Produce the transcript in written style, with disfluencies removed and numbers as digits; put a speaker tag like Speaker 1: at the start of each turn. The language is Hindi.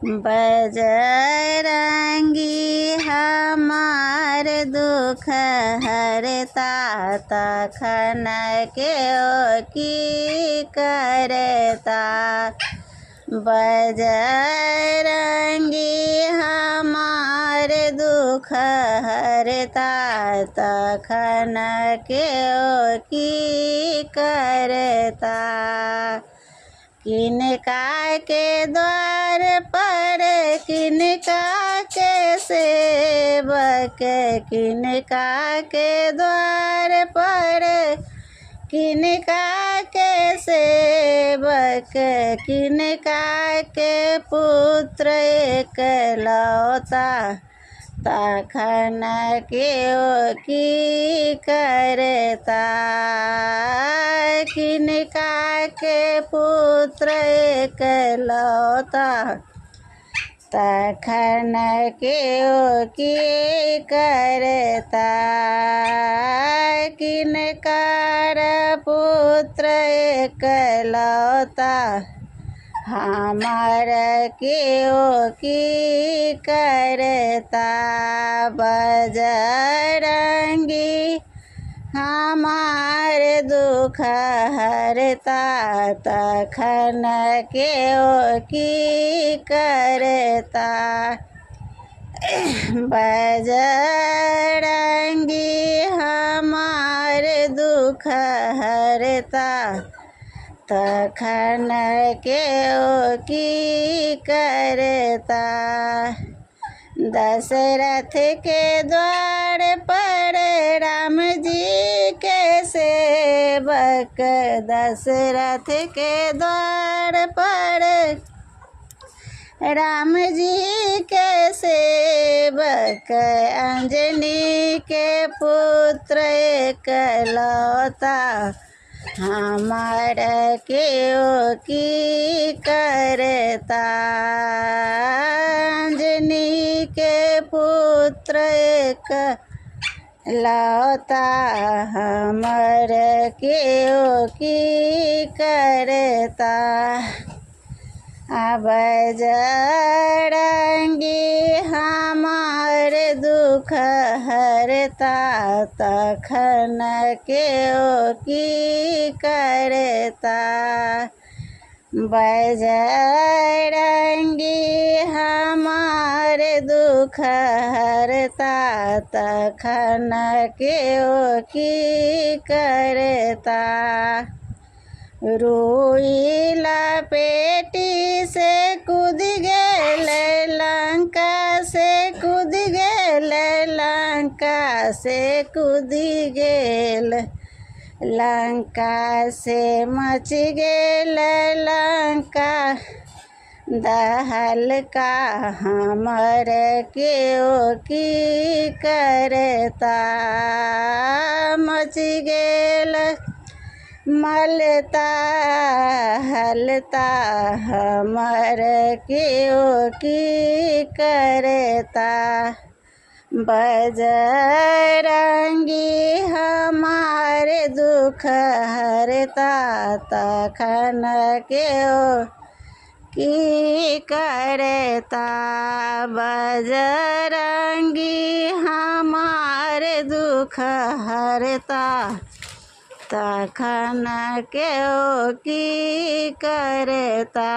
Speaker 1: बजरंगी हमार दुख हरता तखन के ओ की करता। बजरंगी हमार दुख हरता तखन के ओ की करता। किनका के द्वार पर किनका के सेवक, किनका के द्वार पर किनका के सेवक, किनका के पुत्र एकलौता तखन के ओ की करता। किनका के पुत्र एकलौता तखन के ओ की करता। किनकर पुत्र एकलौता हमार के ओ की करता। बजरंगी हमार दुख हरता तखन के ओ की करता। बजरंगी हमार दुख हरता तखन के ओ की करता। दशरथ के द्वार पर राम जी के सेवक, दशरथ के द्वार पर राम जी के सेवक, अंजनी के पुत्र एकलौता हमार के ओ की करता। अंजनी के पुत्र एकलौता हमार के ओ की करता। बजरंगी हमार दुख हरता तखन के ओ की करता। बजरंगी हमार दुख हरता तखन के ओ की करता। रोइला पेटी से कूद गेल लंका से कूद गेल लंका से कूद गेल लंका से मच गेल लंका दहलका हमर के ओ की करता। मच गेल मलता हलता हमर के ओ की करता। बजरंगी हमार दुख हरता तखन के ओ की करता। बजरंगी हमार दुख हरता तखन के ओ की करता।